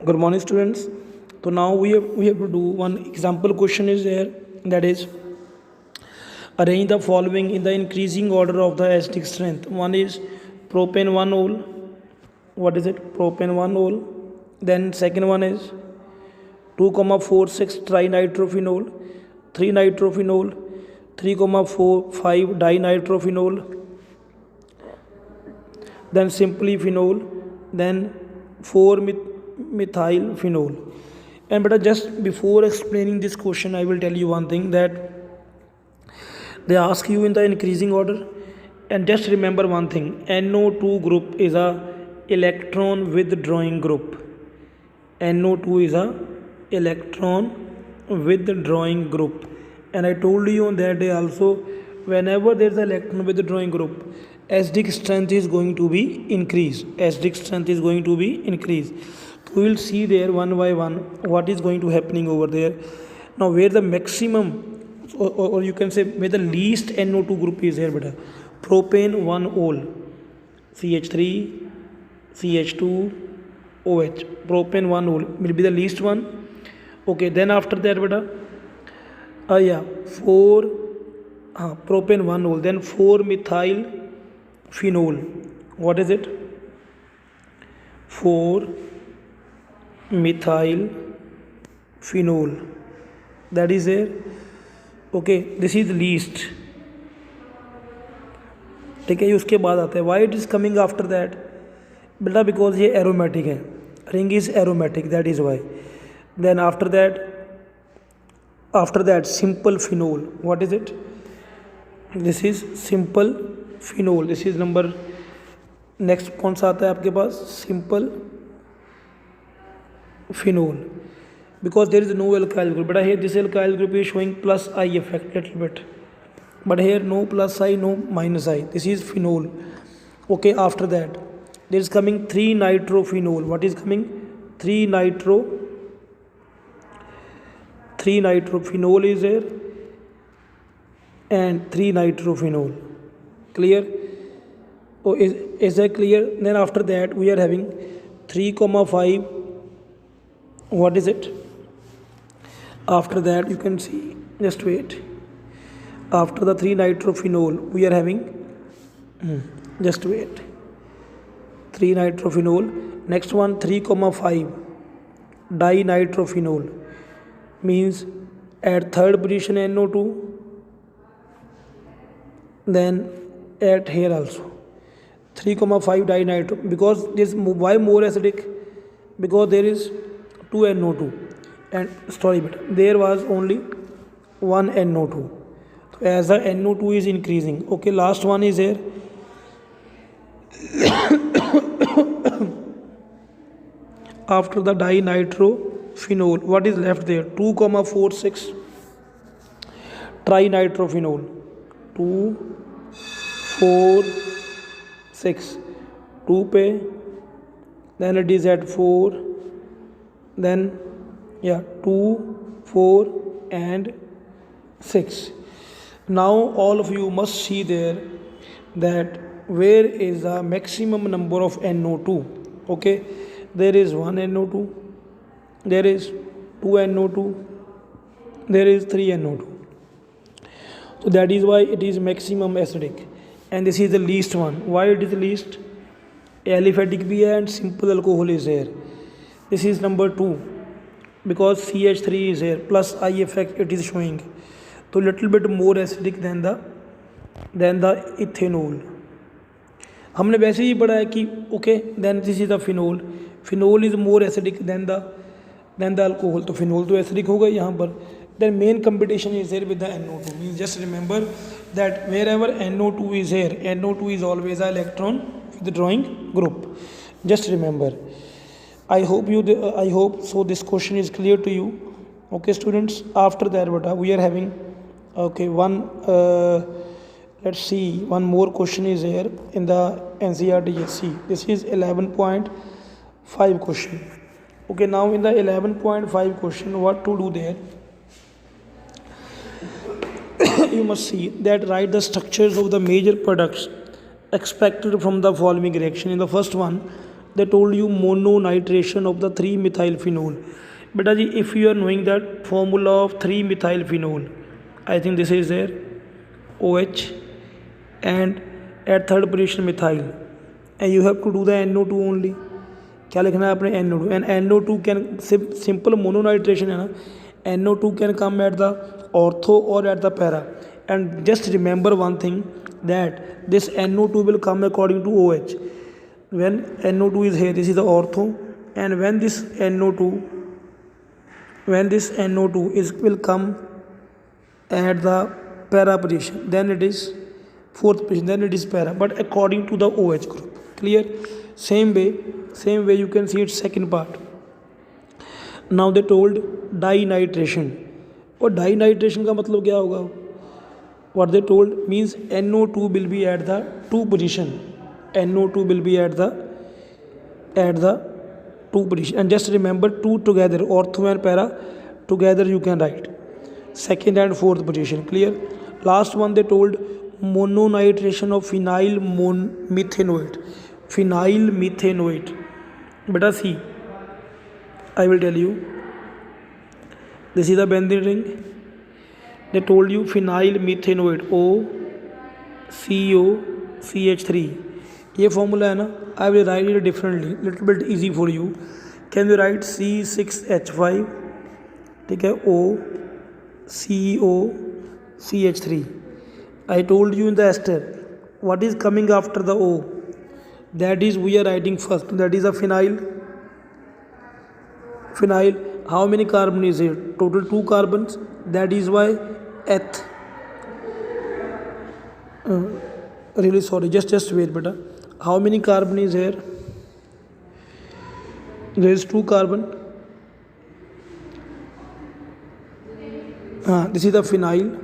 Good morning, students. So now we have to do one example question is there, that is arrange the following in the increasing order of the acidic strength. One is propane 1 mole. What is it? Propane 1 mole. Then second one is 2,46 trinitrophenol, 3 nitrophenol, 3,45 dinitrophenol, then simply phenol, then 4 methyl phenol. And but just before explaining this question, I will tell you one thing, that they ask you in the increasing order, and just remember one thing: NO2 group is a electron withdrawing group. NO2 is a electron withdrawing group. And I told you on that day also, whenever there is an electron withdrawing group, acidic strength is going to be increased. Acidic strength is going to be increased. We will see there one by one what is going to happening over there. Now where the maximum, or you can say where the least NO2 group is here, beta, propane 1 mole, CH3 CH2 OH, propane 1 mole will be the least one. Okay, then after that, beta, 4 propane 1 mole, then 4 methyl phenol. What is it? 4 methyl phenol, that is there. Okay, this is least. ठीक है, उसके बाद आता है why it is coming after that, बेटा because ये aromatic है, ring is aromatic, that is why. Then after that simple phenol. What is it? This is simple phenol. This is number next कौन सा आता है आपके पास? Simple phenol, because there is no alkyl group. But here this alkyl group is showing plus I effect little bit, but here no plus I, no minus I. This is phenol. Okay, after that there is coming 3 nitrophenol. What is coming? 3 nitrophenol is there, and 3 nitrophenol. Clear? Oh, is that clear? Then after that we are having 3,5. What is it? After that you can see, just wait, after the 3 nitrophenol we are having just wait, 3 nitrophenol. Next one 3,5 dinitrophenol, means at third position NO2, then at here also 3,5 dinitro, because this why more acidic? Because there is 2 NO2, and sorry, but there was only 1 NO2. So as the NO2 is increasing, okay, last one is here. After the dinitrophenol, what is left there? 2,46 trinitrophenol. 2, 4, 6, 2 पे, then it is at 4, then 2, 4 and 6. Now all of you must see there that where is the maximum number of NO2. Okay, there is 1 NO2, there is 2 NO2, there is 3 NO2. So that is why it is maximum acidic, and this is the least one. Why it is the least? Aliphatic भी है and simple alcohol is here. This is number 2, because CH3 is here, plus I effect it is showing. So little bit more acidic than the ethanol. हमने वैसे ही पढ़ा है कि okay, then this is the phenol. Phenol is more acidic than the alcohol. तो phenol तो acidic होगा यहाँ पर. Then main competition is here with the NO2. Means just remember that wherever NO2 is here, NO2 is always an electron withdrawing group. Just remember. I hope so this question is clear to you. Okay, students. After that, we are having one. Let's see, one more question is here in the NCERT. This is 11.5 question. Okay, now in the 11.5 question, what to do there? You must see that write the structures of the major products expected from the following reaction. In the first one, they told you mononitration of the 3-methyl phenol. Beta ji, if you are knowing that formula of 3-methyl phenol, I think this is there, OH, and at third position methyl, and you have to do the NO2 only. क्या लिखना है आपने NO2, and NO2 can simple mononitration है ना, NO2 can come at the ortho or at the para, and just remember one thing, that this NO2 will come according to OH. When NO2 is here, this is the ortho, and when this NO2 is will come at the para position, then it is fourth position, then it is para, but according to the OH group. Clear? Same way you can see its second part. Now they told dinitration. और dinitration का मतलब क्या होगा? What they told means NO2 will be at the 2 position. NO2 will be at the 2 position, and just remember 2 together, ortho and para together you can write second and fourth position. Clear? Last one they told mononitration of phenyl methanoate. Phenyl methanoate. Beta see, I will tell you, this is the benzene ring. They told you phenyl methanoate, OCOCH3. ये formula है ना, I will write it differently, little bit easy for you. Can you write C6H5, ठीक है, OCOCH3. I told you in the ester, what is coming after the O? That is we are writing first, that is a phenyl. How many carbon is here? Total 2 carbons, that is why eth. Really sorry, just wait beta. How many carbon is here? There is 2 carbon. This is the phenyl.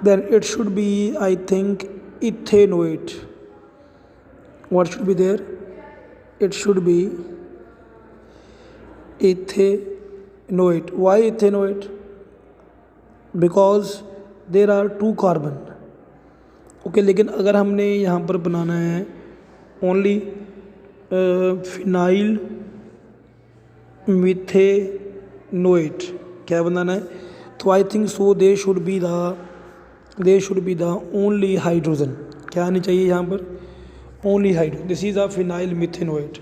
Then it should be, I think, ethanoate. What should be there? It should be ethanoate. Why ethanoate? Because there are 2 carbon. Okay, लेकिन अगर हमने यहाँ पर बनाना है only phenyl methanoate, क्या बनाना है, तो I think so they should be the only hydrogen. क्या आनी चाहिए यहाँ पर? Only hydrogen. This is the phenyl methanoate.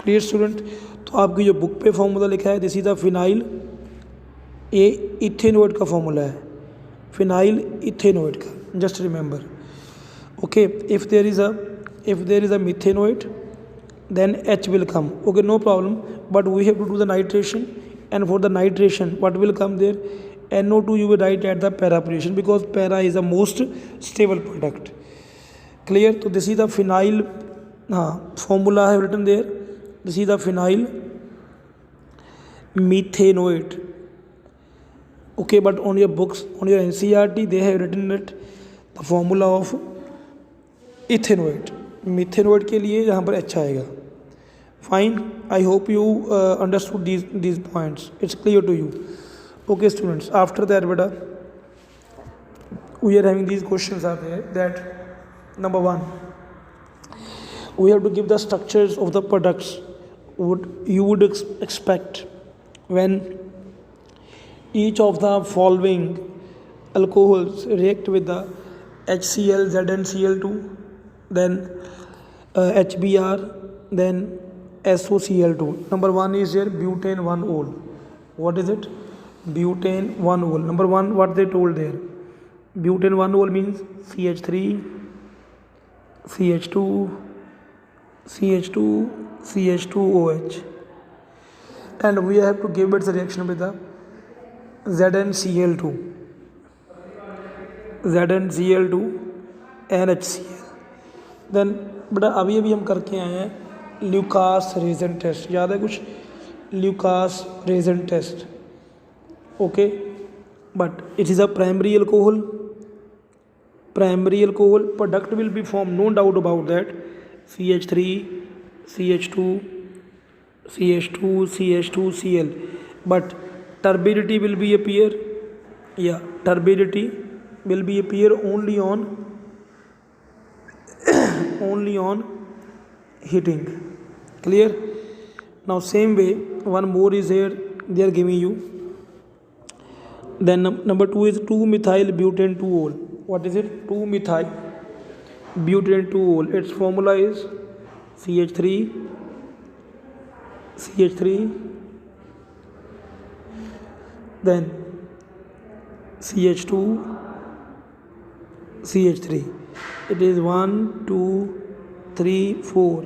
Clear student? तो आपकी जो बुक पे फॉर्मूला लिखा है, दिस इज़ द फिनाइल, ये इथेनोएट का फॉर्मूला है, फिनाइल इथेनोएट का. Just remember. Okay, if there is a methanoate, then H will come. Okay, no problem, but we have to do the nitration, and for the nitration what will come there? NO2 you will write at the para position, because para is the most stable product. Clear? So this is the phenyl formula I have written there. This is the phenyl methanoate. Okay, but on your books, on your NCERT, they have written it the formula of ethanoate. Methanoate के लिए यहाँ पर अच्छा आएगा. Fine. I hope you understood these points. It's clear to you. Okay students, after that beta, we are having these questions are there, that number 1, we have to give the structures of the products what you would expect when each of the following alcohols react with the HCl, ZnCl2, then HBr, then SOCl2. Number 1 is here butane 1-ol. What is it? Butane 1-ol. Number 1, what they told there? Butane 1-ol means CH3, CH2, CH2, CH2OH. And we have to give its reaction with the ZnCl2. ZnCl2 NHCl. Then बेटा अभी हम करके आए हैं Lucas reagent test. याद है कुछ? Lucas reagent test. Okay, but it is a primary alcohol. Product will be form, no doubt about that. CH3, CH2, CH2, CH2, Cl. But turbidity will be appear. Yeah, turbidity will be appear only on only on heating. Clear? Now same way, one more is here, they are giving you. Then number 2 is 2-methyl butane 2-ol. What is it? 2-methyl butane 2-ol. Its formula is CH3, then CH2, CH3. It is 1, 2, 3, 4.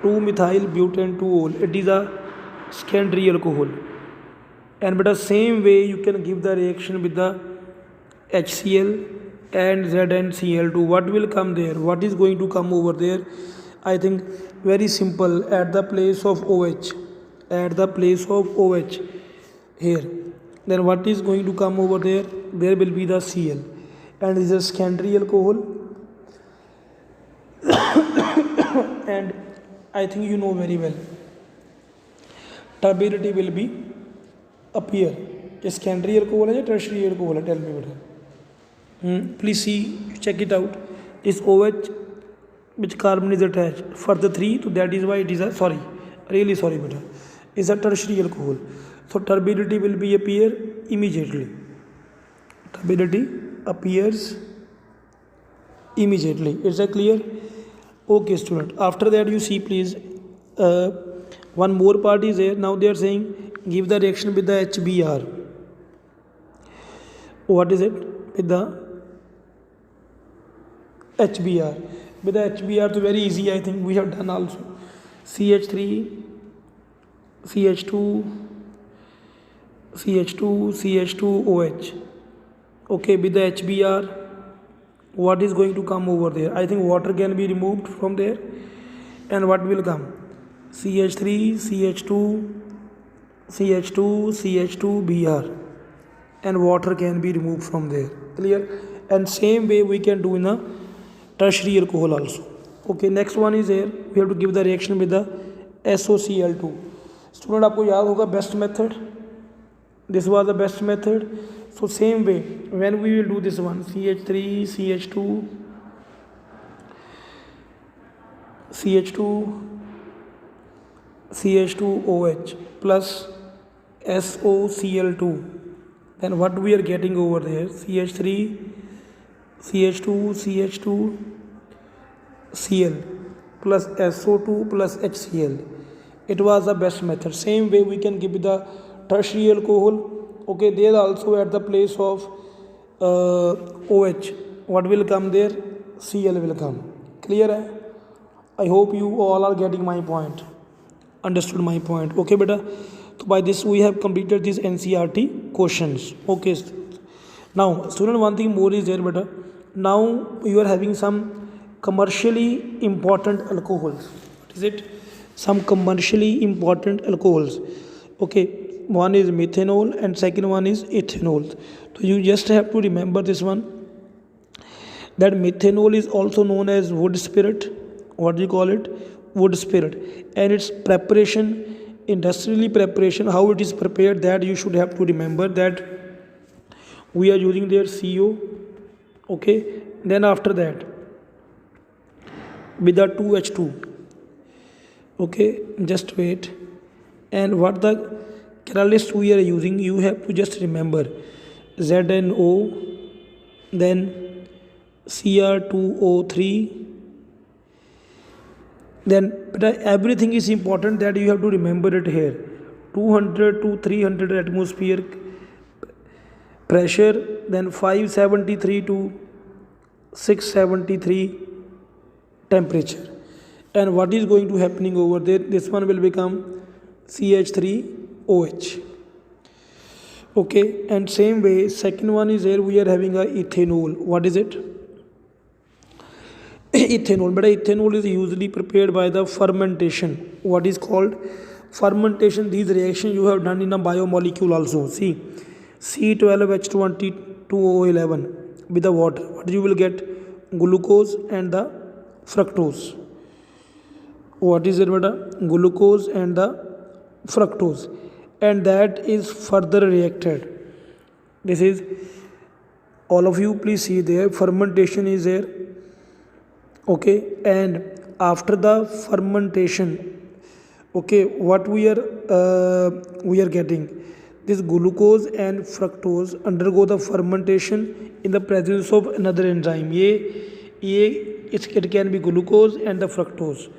2-methyl butane 2-ol. It is a secondary alcohol. And but the same way you can give the reaction with the HCl and ZnCl2. What will come there? What is going to come over there? I think very simple. At the place of OH, here, then what is going to come over there? There will be the Cl, and this is a secondary alcohol. And I think you know very well, turbidity will be appear. A secondary alcohol है या tertiary alcohol है? Tell me better. Please see, check it out. Is OH which carbon is attached for the 3, so that is why it is a really sorry beta, is a tertiary alcohol. So turbidity will be appear immediately. Turbidity appears immediately. Is that clear? Okay, student. After that, you see, please, one more part is there. Now they are saying give the reaction with the HBr. What is it? With the HBr. With the HBr, so very easy. I think we have done also. CH3, CH2, OH. Okay, with the HBr, what is going to come over there? I think water can be removed from there. And what will come? CH3, CH2, Br. And water can be removed from there. Clear? And same way we can do in a tertiary alcohol also. Okay, next one is here. We have to give the reaction with the SOCl2. Student, आपको याद होगा best method. This was the best method. So same way, when we will do this one, CH3, CH2OH plus SOCl2. Then what we are getting over there? CH3, CH2, Cl plus SO2 plus HCl. It was the best method. Same way we can give the tertiary alcohol. Okay, there also at the place of OH, what will come there? Cl will come. Clear hai? I hope you all are getting my point. Understood my point. Okay, beta. So by this we have completed these NCERT questions. Okay. Now, student, one thing more is there, beta. Now you are having some commercially important alcohols. What is it? Some commercially important alcohols. Okay. One is methanol and second one is ethanol. So you just have to remember this one, that methanol is also known as wood spirit. What do you call it? Wood spirit. And its preparation, industrially preparation, how it is prepared, that you should have to remember that we are using their CO. Okay. Then after that, with the 2H2. Okay. Just wait. And what the catalyst we are using, you have to just remember ZNO, then Cr2O3, then everything is important that you have to remember it here. 200 to 300 atmosphere pressure, then 573 to 673 temperature. And what is going to happening over there? This one will become CH3OH. Okay, and same way, second one is here, we are having a ethanol. What is it? Ethanol. But ethanol is usually prepared by the fermentation. What is called fermentation? These reactions you have done in a biomolecule also. See, C12H22O11 with the water. What you will get? Glucose and the fructose. What is it, beta? Glucose and the fructose. And that is further reacted. This is, all of you please see there, fermentation is there. okay, and after the fermentation, okay, what we are getting, this glucose and fructose undergo the fermentation in the presence of another enzyme. It can be glucose and the fructose.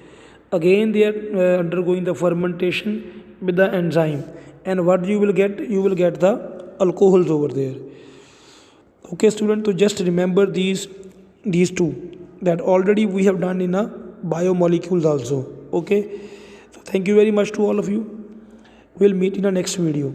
Again they are undergoing the fermentation with the enzyme, and what you will get, you will get the alcohols over there. Okay student, so just remember these two that already we have done in a biomolecules also. Okay, so thank you very much to all of you. We'll meet in the next video.